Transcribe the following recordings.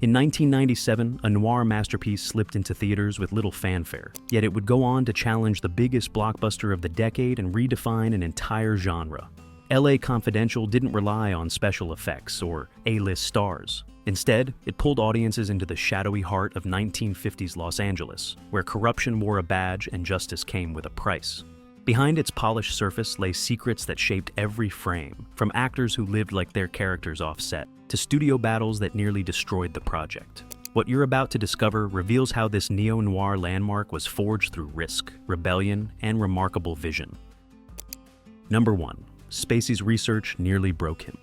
In 1997, a noir masterpiece slipped into theaters with little fanfare, yet it would go on to challenge the biggest blockbuster of the decade and redefine an entire genre. LA Confidential didn't rely on special effects or A-list stars. Instead, it pulled audiences into the shadowy heart of 1950s Los Angeles, where corruption wore a badge and justice came with a price. Behind its polished surface lay secrets that shaped every frame, from actors who lived like their characters off set, to studio battles that nearly destroyed the project. What you're about to discover reveals how this neo-noir landmark was forged through risk, rebellion, and remarkable vision. Number 1. Spacey's research nearly broke him.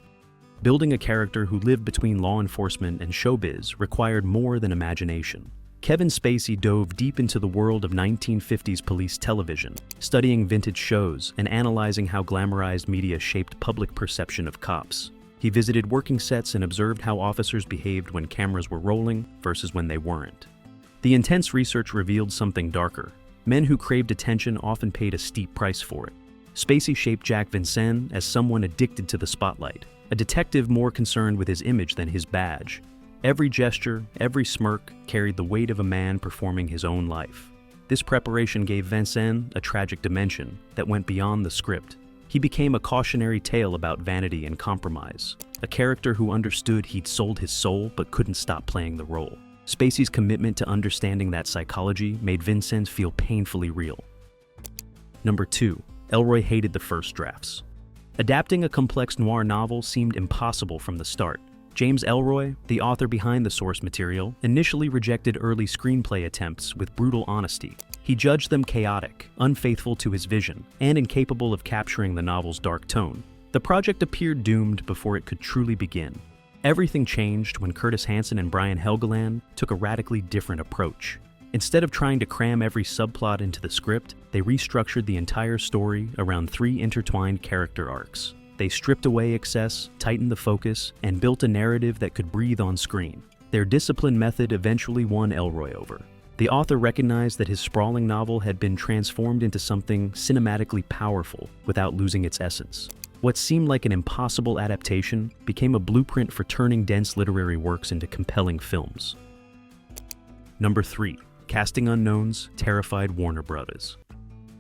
Building a character who lived between law enforcement and showbiz required more than imagination. Kevin Spacey dove deep into the world of 1950s police television, studying vintage shows and analyzing how glamorized media shaped public perception of cops. He visited working sets and observed how officers behaved when cameras were rolling versus when they weren't. The intense research revealed something darker. Men who craved attention often paid a steep price for it. Spacey shaped Jack Vincennes as someone addicted to the spotlight, a detective more concerned with his image than his badge. Every gesture, every smirk carried the weight of a man performing his own life. This preparation gave Vincennes a tragic dimension that went beyond the script. He became a cautionary tale about vanity and compromise, a character who understood he'd sold his soul but couldn't stop playing the role. Spacey's commitment to understanding that psychology made Vincennes feel painfully real. Number 2. Ellroy hated the first drafts. Adapting a complex noir novel seemed impossible from the start. James Ellroy, the author behind the source material, initially rejected early screenplay attempts with brutal honesty. He judged them chaotic, unfaithful to his vision, and incapable of capturing the novel's dark tone. The project appeared doomed before it could truly begin. Everything changed when Curtis Hanson and Brian Helgeland took a radically different approach. Instead of trying to cram every subplot into the script, they restructured the entire story around 3 intertwined character arcs. They stripped away excess, tightened the focus, and built a narrative that could breathe on screen. Their disciplined method eventually won Ellroy over. The author recognized that his sprawling novel had been transformed into something cinematically powerful without losing its essence. What seemed like an impossible adaptation became a blueprint for turning dense literary works into compelling films. Number 3. Casting unknowns terrified Warner Brothers.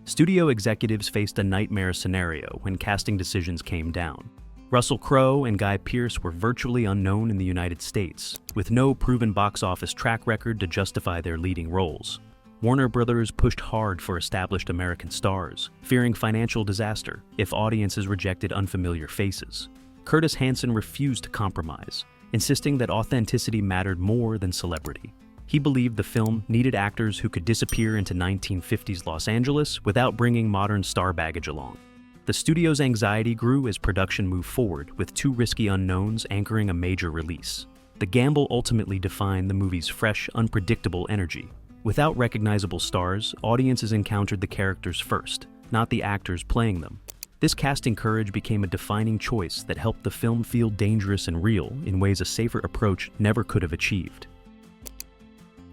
Studio executives faced a nightmare scenario when casting decisions came down. Russell Crowe and Guy Pearce were virtually unknown in the United States, with no proven box office track record to justify their leading roles. Warner Brothers pushed hard for established American stars, fearing financial disaster if audiences rejected unfamiliar faces. Curtis Hanson refused to compromise, insisting that authenticity mattered more than celebrity. He believed the film needed actors who could disappear into 1950s Los Angeles without bringing modern star baggage along. The studio's anxiety grew as production moved forward, with 2 risky unknowns anchoring a major release. The gamble ultimately defined the movie's fresh, unpredictable energy. Without recognizable stars, audiences encountered the characters first, not the actors playing them. This casting courage became a defining choice that helped the film feel dangerous and real in ways a safer approach never could have achieved.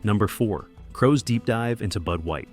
Number 4. Crowe's deep dive into Bud White.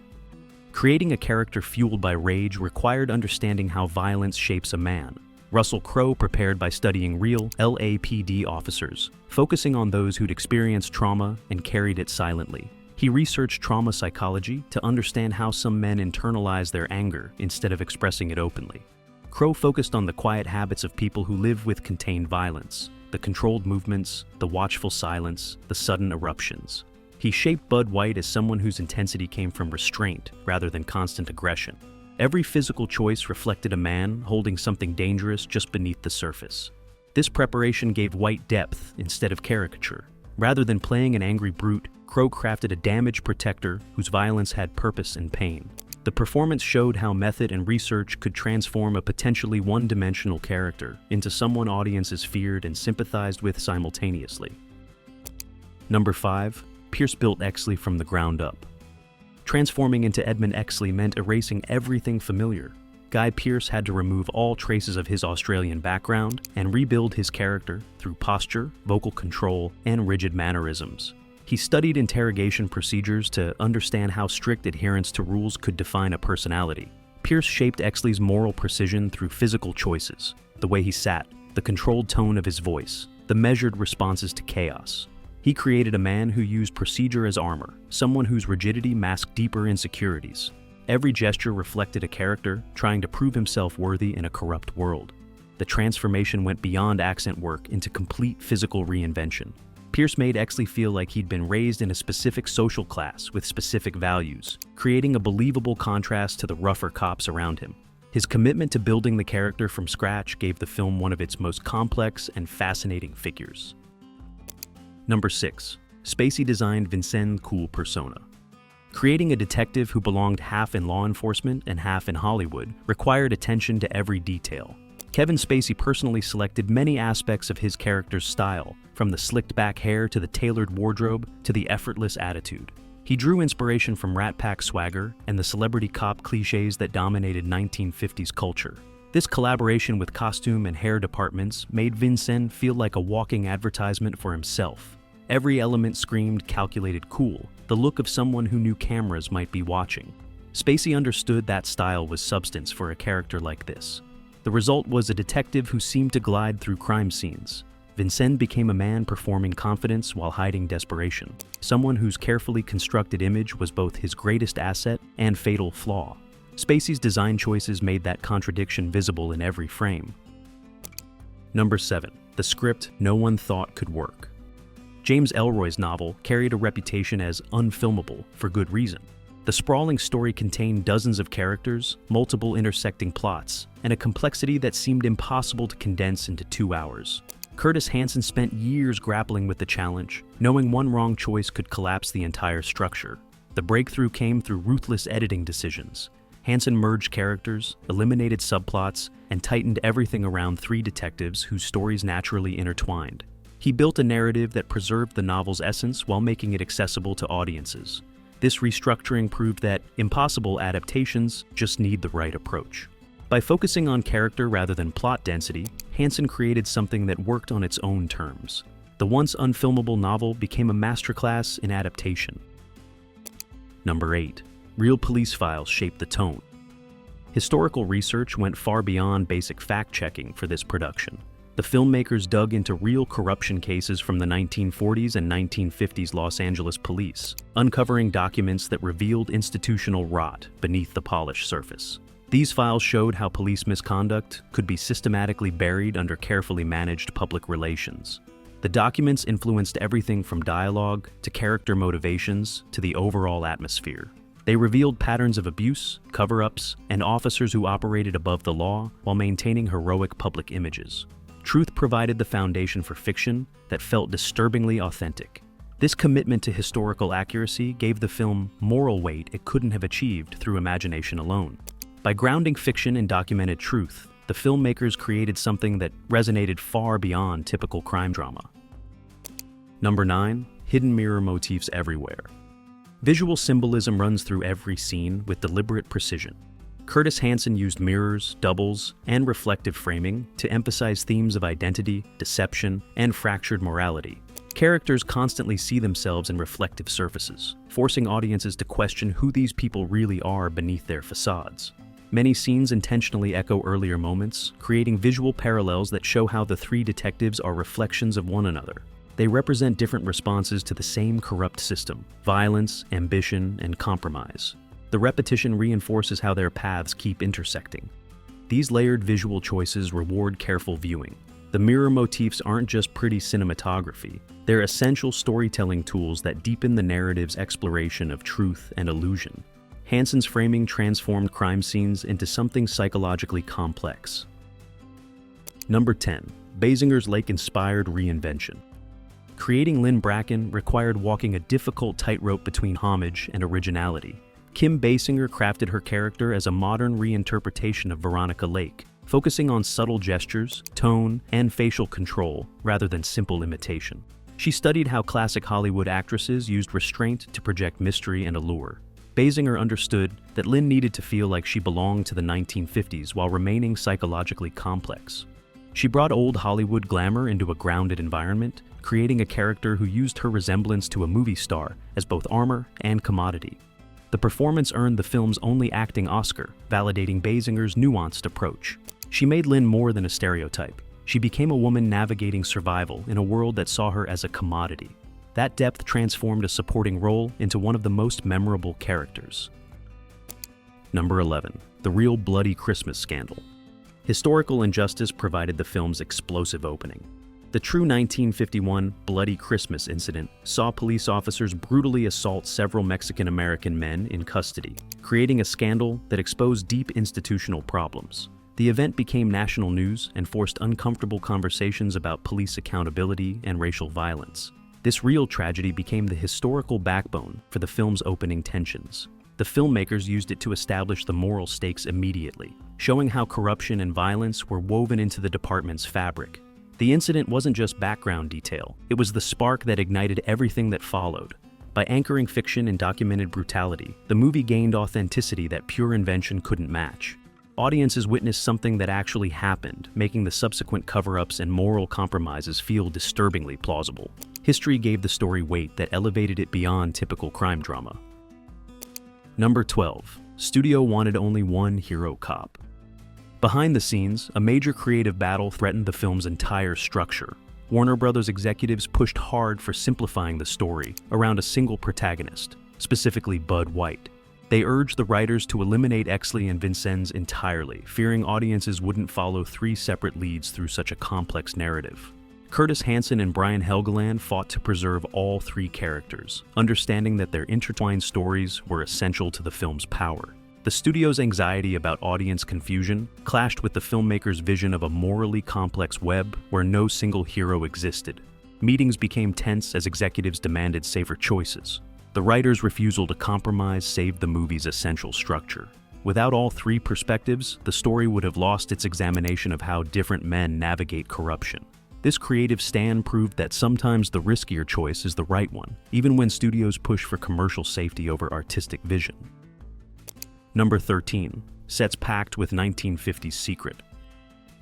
Creating a character fueled by rage required understanding how violence shapes a man. Russell Crowe prepared by studying real LAPD officers, focusing on those who'd experienced trauma and carried it silently. He researched trauma psychology to understand how some men internalize their anger instead of expressing it openly. Crowe focused on the quiet habits of people who live with contained violence, the controlled movements, the watchful silence, the sudden eruptions. He shaped Bud White as someone whose intensity came from restraint rather than constant aggression. Every physical choice reflected a man holding something dangerous just beneath the surface. This preparation gave White depth instead of caricature. Rather than playing an angry brute, Crowe crafted a damaged protector whose violence had purpose and pain. The performance showed how method and research could transform a potentially one-dimensional character into someone audiences feared and sympathized with simultaneously. Number 5. Pearce built Exley from the ground up. Transforming into Edmund Exley meant erasing everything familiar. Guy Pearce had to remove all traces of his Australian background and rebuild his character through posture, vocal control, and rigid mannerisms. He studied interrogation procedures to understand how strict adherence to rules could define a personality. Pearce shaped Exley's moral precision through physical choices, the way he sat, the controlled tone of his voice, the measured responses to chaos. He created a man who used procedure as armor, someone whose rigidity masked deeper insecurities. Every gesture reflected a character trying to prove himself worthy in a corrupt world. The transformation went beyond accent work into complete physical reinvention. Pearce made Exley feel like he'd been raised in a specific social class with specific values, creating a believable contrast to the rougher cops around him. His commitment to building the character from scratch gave the film one of its most complex and fascinating figures. Number 6. Spacey designed Vincennes cool persona. Creating a detective who belonged half in law enforcement and half in Hollywood required attention to every detail. Kevin Spacey personally selected many aspects of his character's style, from the slicked back hair to the tailored wardrobe to the effortless attitude. He drew inspiration from Rat Pack swagger and the celebrity cop cliches that dominated 1950s culture. This collaboration with costume and hair departments made Vincennes feel like a walking advertisement for himself. Every element screamed calculated cool, the look of someone who knew cameras might be watching. Spacey understood that style was substance for a character like this. The result was a detective who seemed to glide through crime scenes. Vincennes became a man performing confidence while hiding desperation, someone whose carefully constructed image was both his greatest asset and fatal flaw. Spacey's design choices made that contradiction visible in every frame. Number 7. The script no one thought could work. James Ellroy's novel carried a reputation as unfilmable for good reason. The sprawling story contained dozens of characters, multiple intersecting plots, and a complexity that seemed impossible to condense into 2 hours. Curtis Hanson spent years grappling with the challenge, knowing one wrong choice could collapse the entire structure. The breakthrough came through ruthless editing decisions. Hanson merged characters, eliminated subplots, and tightened everything around 3 detectives whose stories naturally intertwined. He built a narrative that preserved the novel's essence while making it accessible to audiences. This restructuring proved that impossible adaptations just need the right approach. By focusing on character rather than plot density, Hanson created something that worked on its own terms. The once unfilmable novel became a masterclass in adaptation. Number 8. Real police files shaped the tone. Historical research went far beyond basic fact-checking for this production. The filmmakers dug into real corruption cases from the 1940s and 1950s Los Angeles police, uncovering documents that revealed institutional rot beneath the polished surface. These files showed how police misconduct could be systematically buried under carefully managed public relations. The documents influenced everything from dialogue to character motivations to the overall atmosphere. They revealed patterns of abuse, cover-ups, and officers who operated above the law while maintaining heroic public images. Truth provided the foundation for fiction that felt disturbingly authentic. This commitment to historical accuracy gave the film moral weight it couldn't have achieved through imagination alone. By grounding fiction in documented truth, the filmmakers created something that resonated far beyond typical crime drama. Number 9. Hidden mirror motifs everywhere. Visual symbolism runs through every scene with deliberate precision. Curtis Hanson used mirrors, doubles, and reflective framing to emphasize themes of identity, deception, and fractured morality. Characters constantly see themselves in reflective surfaces, forcing audiences to question who these people really are beneath their facades. Many scenes intentionally echo earlier moments, creating visual parallels that show how the 3 detectives are reflections of one another. They represent different responses to the same corrupt system: violence, ambition, and compromise. The repetition reinforces how their paths keep intersecting. These layered visual choices reward careful viewing. The mirror motifs aren't just pretty cinematography, they're essential storytelling tools that deepen the narrative's exploration of truth and illusion. Hanson's framing transformed crime scenes into something psychologically complex. Number 10. Basinger's Lake-inspired reinvention. Creating Lynn Bracken required walking a difficult tightrope between homage and originality. Kim Basinger crafted her character as a modern reinterpretation of Veronica Lake, focusing on subtle gestures, tone, and facial control rather than simple imitation. She studied how classic Hollywood actresses used restraint to project mystery and allure. Basinger understood that Lynn needed to feel like she belonged to the 1950s while remaining psychologically complex. She brought old Hollywood glamour into a grounded environment, creating a character who used her resemblance to a movie star as both armor and commodity. The performance earned the film's only acting Oscar, validating Basinger's nuanced approach. She made Lynn more than a stereotype. She became a woman navigating survival in a world that saw her as a commodity. That depth transformed a supporting role into one of the most memorable characters. Number 11. The Real Bloody Christmas Scandal. Historical injustice provided the film's explosive opening. The true 1951 Bloody Christmas incident saw police officers brutally assault several Mexican-American men in custody, creating a scandal that exposed deep institutional problems. The event became national news and forced uncomfortable conversations about police accountability and racial violence. This real tragedy became the historical backbone for the film's opening tensions. The filmmakers used it to establish the moral stakes immediately, showing how corruption and violence were woven into the department's fabric. The incident wasn't just background detail, it was the spark that ignited everything that followed. By anchoring fiction in documented brutality, the movie gained authenticity that pure invention couldn't match. Audiences witnessed something that actually happened, making the subsequent cover-ups and moral compromises feel disturbingly plausible. History gave the story weight that elevated it beyond typical crime drama. Number 12. Studio wanted only one hero cop. Behind the scenes, a major creative battle threatened the film's entire structure. Warner Bros. Executives pushed hard for simplifying the story around a single protagonist, specifically Bud White. They urged the writers to eliminate Exley and Vincennes entirely, fearing audiences wouldn't follow three separate leads through such a complex narrative. Curtis Hanson and Brian Helgeland fought to preserve all three characters, understanding that their intertwined stories were essential to the film's power. The studio's anxiety about audience confusion clashed with the filmmakers' vision of a morally complex web where no single hero existed. Meetings became tense as executives demanded safer choices. The writers' refusal to compromise saved the movie's essential structure. Without all three perspectives, the story would have lost its examination of how different men navigate corruption. This creative stand proved that sometimes the riskier choice is the right one, even when studios push for commercial safety over artistic vision. Number 13. Sets packed with 1950s secret.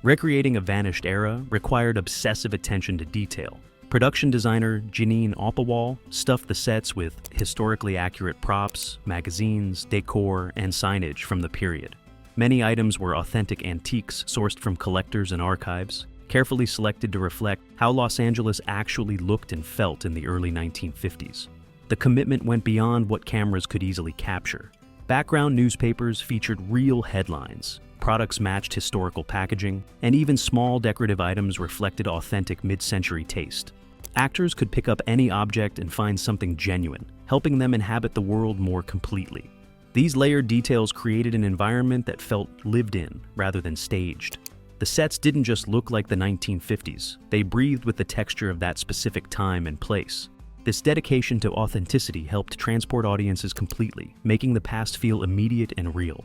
Recreating a vanished era required obsessive attention to detail. Production designer Jeannine Oppewall stuffed the sets with historically accurate props, magazines, decor, and signage from the period. Many items were authentic antiques sourced from collectors and archives, carefully selected to reflect how Los Angeles actually looked and felt in the early 1950s. The commitment went beyond what cameras could easily capture. Background newspapers featured real headlines, products matched historical packaging, and even small decorative items reflected authentic mid-century taste. Actors could pick up any object and find something genuine, helping them inhabit the world more completely. These layered details created an environment that felt lived in rather than staged. The sets didn't just look like the 1950s, they breathed with the texture of that specific time and place. This dedication to authenticity helped transport audiences completely, making the past feel immediate and real.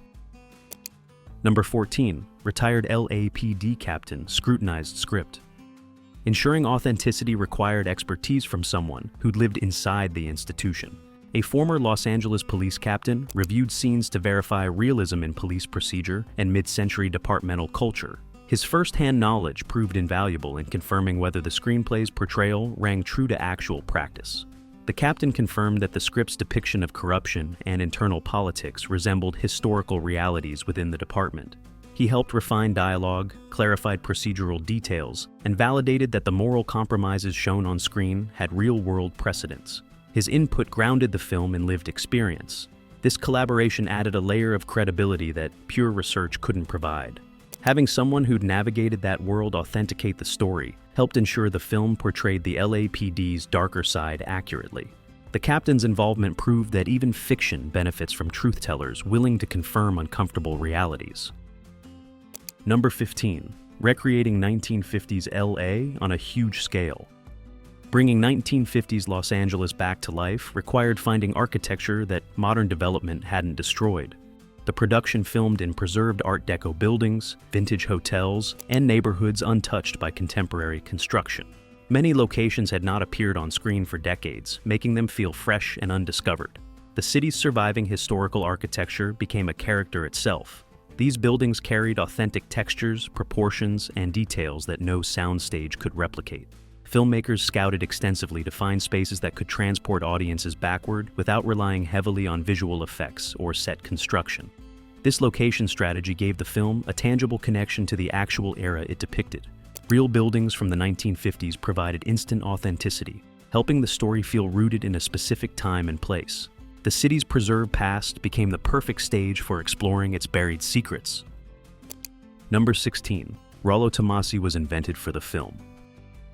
Number 14. Retired LAPD Captain Scrutinized Script. Ensuring authenticity required expertise from someone who'd lived inside the institution. A former Los Angeles police captain reviewed scenes to verify realism in police procedure and mid-century departmental culture. His first-hand knowledge proved invaluable in confirming whether the screenplay's portrayal rang true to actual practice. The captain confirmed that the script's depiction of corruption and internal politics resembled historical realities within the department. He helped refine dialogue, clarified procedural details, and validated that the moral compromises shown on screen had real-world precedents. His input grounded the film in lived experience. This collaboration added a layer of credibility that pure research couldn't provide. Having someone who'd navigated that world authenticate the story helped ensure the film portrayed the LAPD's darker side accurately. The captain's involvement proved that even fiction benefits from truth-tellers willing to confirm uncomfortable realities. Number 15. Recreating 1950s LA on a huge scale. Bringing 1950s Los Angeles back to life required finding architecture that modern development hadn't destroyed. The production filmed in preserved Art Deco buildings, vintage hotels, and neighborhoods untouched by contemporary construction. Many locations had not appeared on screen for decades, making them feel fresh and undiscovered. The city's surviving historical architecture became a character itself. These buildings carried authentic textures, proportions, and details that no soundstage could replicate. Filmmakers scouted extensively to find spaces that could transport audiences backward without relying heavily on visual effects or set construction. This location strategy gave the film a tangible connection to the actual era it depicted. Real buildings from the 1950s provided instant authenticity, helping the story feel rooted in a specific time and place. The city's preserved past became the perfect stage for exploring its buried secrets. Number 16. Rollo Tomassi was invented for the film.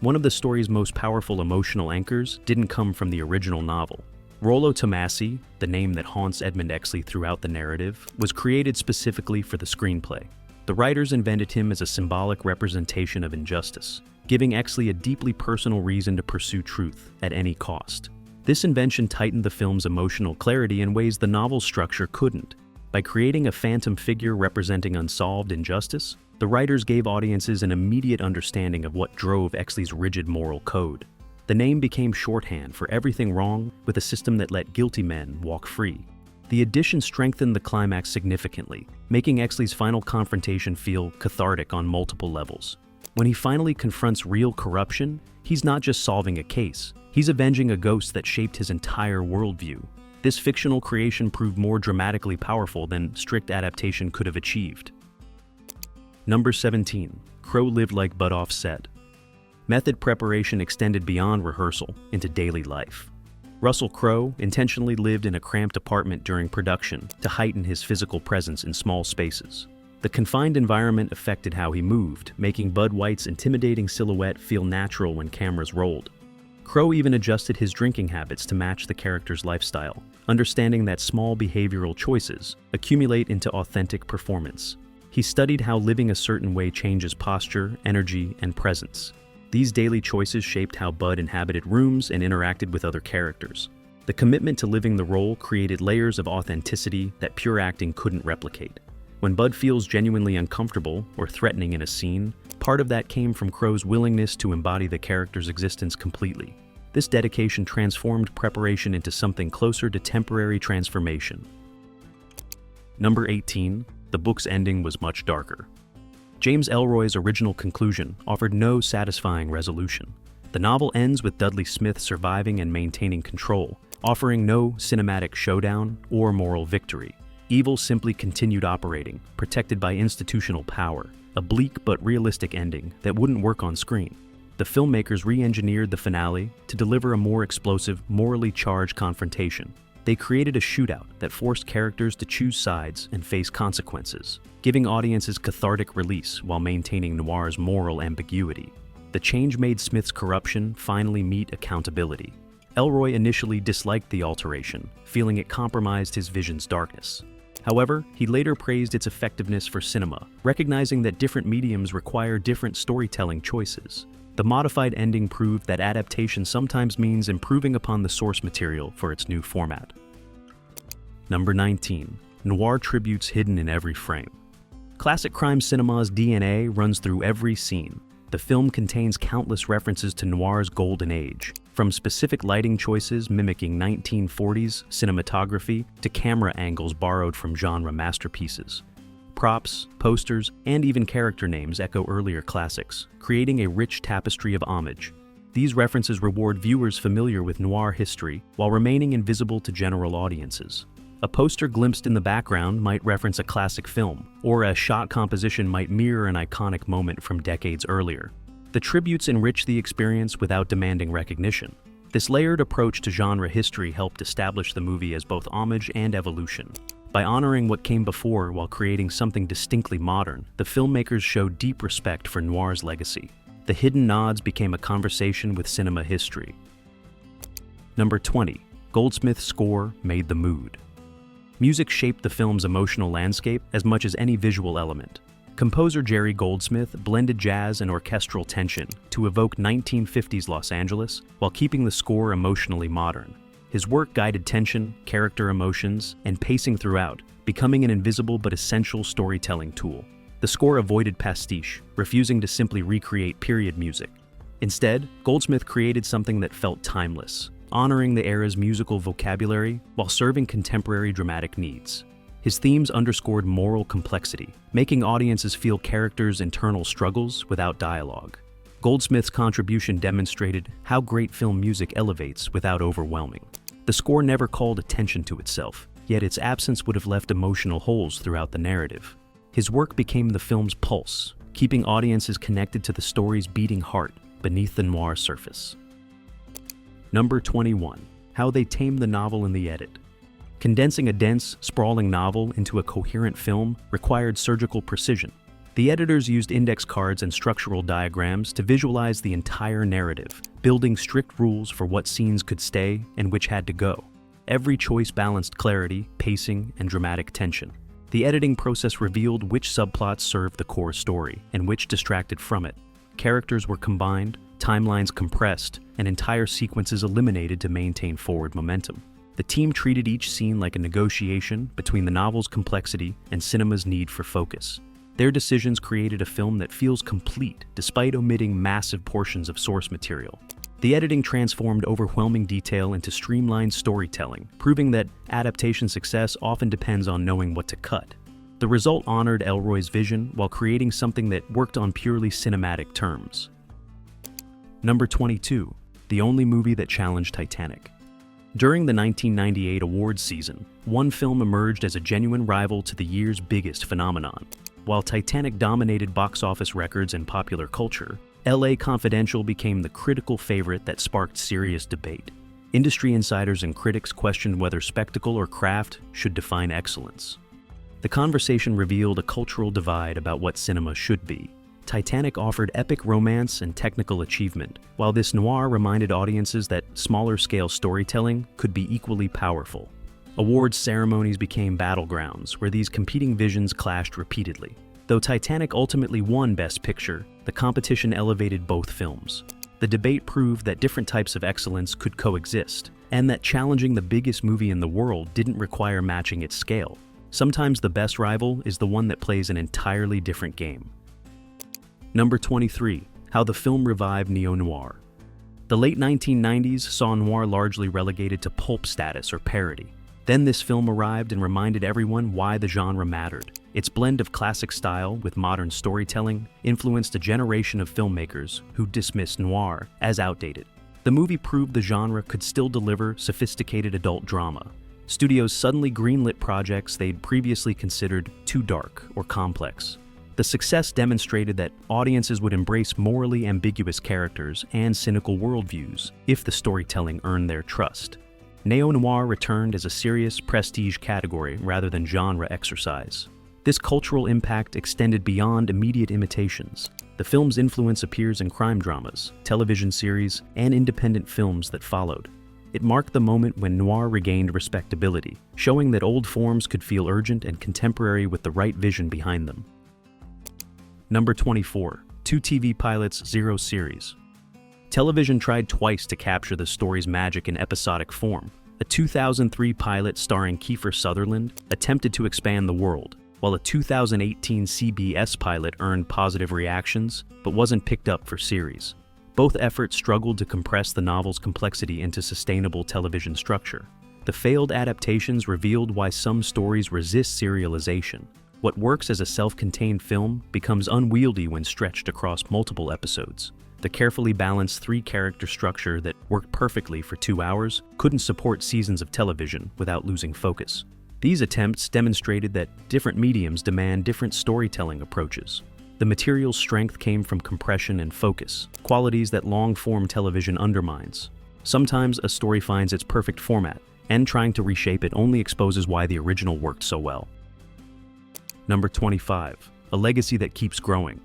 One of the story's most powerful emotional anchors didn't come from the original novel. Rollo Tomassi, the name that haunts Edmund Exley throughout the narrative, was created specifically for the screenplay. The writers invented him as a symbolic representation of injustice, giving Exley a deeply personal reason to pursue truth at any cost. This invention tightened the film's emotional clarity in ways the novel's structure couldn't. By creating a phantom figure representing unsolved injustice, the writers gave audiences an immediate understanding of what drove Exley's rigid moral code. The name became shorthand for everything wrong with a system that let guilty men walk free. The addition strengthened the climax significantly, making Exley's final confrontation feel cathartic on multiple levels. When he finally confronts real corruption, he's not just solving a case, he's avenging a ghost that shaped his entire worldview. This fictional creation proved more dramatically powerful than strict adaptation could have achieved. Number 17. Crowe lived like Bud off set. Method preparation extended beyond rehearsal into daily life. Russell Crowe intentionally lived in a cramped apartment during production to heighten his physical presence in small spaces. The confined environment affected how he moved, making Bud White's intimidating silhouette feel natural when cameras rolled. Crowe even adjusted his drinking habits to match the character's lifestyle, understanding that small behavioral choices accumulate into authentic performance. He studied how living a certain way changes posture, energy, and presence. These daily choices shaped how Bud inhabited rooms and interacted with other characters. The commitment to living the role created layers of authenticity that pure acting couldn't replicate. When Bud feels genuinely uncomfortable or threatening in a scene, part of that came from Crowe's willingness to embody the character's existence completely. This dedication transformed preparation into something closer to temporary transformation. Number 18. The book's ending was much darker. James Ellroy's original conclusion offered no satisfying resolution. The novel ends with Dudley Smith surviving and maintaining control, offering no cinematic showdown or moral victory. Evil simply continued operating, protected by institutional power, a bleak but realistic ending that wouldn't work on screen. The filmmakers re-engineered the finale to deliver a more explosive, morally charged confrontation. They created a shootout that forced characters to choose sides and face consequences, giving audiences cathartic release while maintaining noir's moral ambiguity. The change made Smith's corruption finally meet accountability. Ellroy initially disliked the alteration, feeling it compromised his vision's darkness. However, he later praised its effectiveness for cinema, recognizing that different mediums require different storytelling choices. The modified ending proved that adaptation sometimes means improving upon the source material for its new format. Number 19. Noir tributes hidden in every frame. Classic crime cinema's DNA runs through every scene. The film contains countless references to noir's golden age, from specific lighting choices mimicking 1940s cinematography to camera angles borrowed from genre masterpieces. Props, posters, and even character names echo earlier classics, creating a rich tapestry of homage. These references reward viewers familiar with noir history while remaining invisible to general audiences. A poster glimpsed in the background might reference a classic film, or a shot composition might mirror an iconic moment from decades earlier. The tributes enrich the experience without demanding recognition. This layered approach to genre history helped establish the movie as both homage and evolution. By honoring what came before while creating something distinctly modern, the filmmakers showed deep respect for noir's legacy. The hidden nods became a conversation with cinema history. Number 20. Goldsmith's score made the mood. Music shaped the film's emotional landscape as much as any visual element. Composer Jerry Goldsmith blended jazz and orchestral tension to evoke 1950s Los Angeles while keeping the score emotionally modern. His work guided tension, character emotions, and pacing throughout, becoming an invisible but essential storytelling tool. The score avoided pastiche, refusing to simply recreate period music. Instead, Goldsmith created something that felt timeless, honoring the era's musical vocabulary while serving contemporary dramatic needs. His themes underscored moral complexity, making audiences feel characters' internal struggles without dialogue. Goldsmith's contribution demonstrated how great film music elevates without overwhelming. The score never called attention to itself, yet its absence would have left emotional holes throughout the narrative. His work became the film's pulse, keeping audiences connected to the story's beating heart beneath the noir surface. Number 21. How they tame the novel in the edit. Condensing a dense, sprawling novel into a coherent film required surgical precision. The editors used index cards and structural diagrams to visualize the entire narrative, building strict rules for what scenes could stay and which had to go. Every choice balanced clarity, pacing, and dramatic tension. The editing process revealed which subplots served the core story and which distracted from it. Characters were combined, timelines compressed, and entire sequences eliminated to maintain forward momentum. The team treated each scene like a negotiation between the novel's complexity and cinema's need for focus. Their decisions created a film that feels complete despite omitting massive portions of source material. The editing transformed overwhelming detail into streamlined storytelling, proving that adaptation success often depends on knowing what to cut. The result honored Ellroy's vision while creating something that worked on purely cinematic terms. Number 22. The only movie that challenged Titanic. During the 1998 awards season, one film emerged as a genuine rival to the year's biggest phenomenon. While Titanic dominated box office records and popular culture, LA Confidential became the critical favorite that sparked serious debate. Industry insiders and critics questioned whether spectacle or craft should define excellence. The conversation revealed a cultural divide about what cinema should be. Titanic offered epic romance and technical achievement, while this noir reminded audiences that smaller-scale storytelling could be equally powerful. Awards ceremonies became battlegrounds where these competing visions clashed repeatedly. Though Titanic ultimately won Best Picture, the competition elevated both films. The debate proved that different types of excellence could coexist, and that challenging the biggest movie in the world didn't require matching its scale. Sometimes the best rival is the one that plays an entirely different game. Number 23. How the film revived neo-noir. The late 1990s saw noir largely relegated to pulp status or parody. Then this film arrived and reminded everyone why the genre mattered. Its blend of classic style with modern storytelling influenced a generation of filmmakers who dismissed noir as outdated. The movie proved the genre could still deliver sophisticated adult drama. Studios suddenly greenlit projects they'd previously considered too dark or complex. The success demonstrated that audiences would embrace morally ambiguous characters and cynical worldviews if the storytelling earned their trust. Neo-noir returned as a serious prestige category rather than genre exercise. This cultural impact extended beyond immediate imitations. The film's influence appears in crime dramas, television series, and independent films that followed. It marked the moment when noir regained respectability, showing that old forms could feel urgent and contemporary with the right vision behind them. Number 24. 2 TV pilots, 0 series. Television tried twice to capture the story's magic in episodic form. A 2003 pilot starring Kiefer Sutherland attempted to expand the world, while a 2018 CBS pilot earned positive reactions but wasn't picked up for series. Both efforts struggled to compress the novel's complexity into sustainable television structure. The failed adaptations revealed why some stories resist serialization. What works as a self-contained film becomes unwieldy when stretched across multiple episodes. The carefully balanced 3-character structure that worked perfectly for 2 hours couldn't support seasons of television without losing focus. These attempts demonstrated that different mediums demand different storytelling approaches. The material's strength came from compression and focus, qualities that long-form television undermines. Sometimes a story finds its perfect format, and trying to reshape it only exposes why the original worked so well. Number 25. A legacy that keeps growing.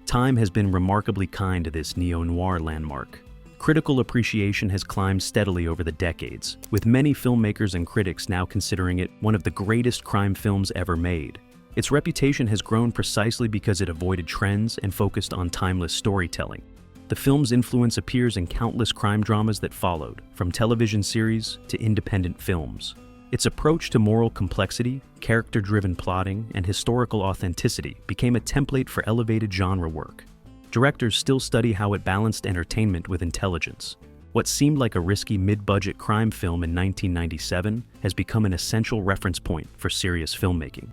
Time has been remarkably kind to this neo-noir landmark. Critical appreciation has climbed steadily over the decades, with many filmmakers and critics now considering it one of the greatest crime films ever made. Its reputation has grown precisely because it avoided trends and focused on timeless storytelling. The film's influence appears in countless crime dramas that followed, from television series to independent films. Its approach to moral complexity, character-driven plotting, and historical authenticity became a template for elevated genre work. Directors still study how it balanced entertainment with intelligence. What seemed like a risky mid-budget crime film in 1997 has become an essential reference point for serious filmmaking.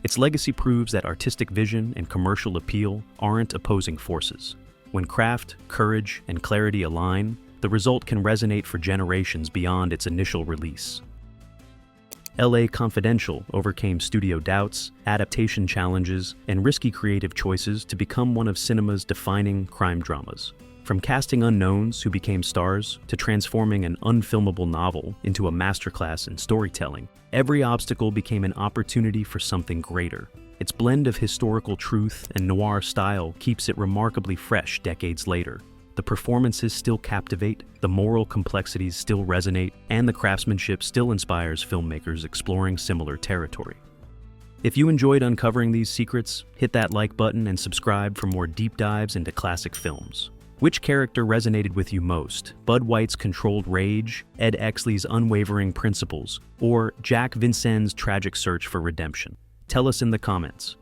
Its legacy proves that artistic vision and commercial appeal aren't opposing forces. When craft, courage, and clarity align, the result can resonate for generations beyond its initial release. LA Confidential overcame studio doubts, adaptation challenges, and risky creative choices to become one of cinema's defining crime dramas. From casting unknowns who became stars to transforming an unfilmable novel into a masterclass in storytelling, every obstacle became an opportunity for something greater. Its blend of historical truth and noir style keeps it remarkably fresh decades later. The performances still captivate, the moral complexities still resonate, and the craftsmanship still inspires filmmakers exploring similar territory. If you enjoyed uncovering these secrets, hit that like button and subscribe for more deep dives into classic films. Which character resonated with you most? Bud White's controlled rage, Ed Exley's unwavering principles, or Jack Vincennes' tragic search for redemption? Tell us in the comments.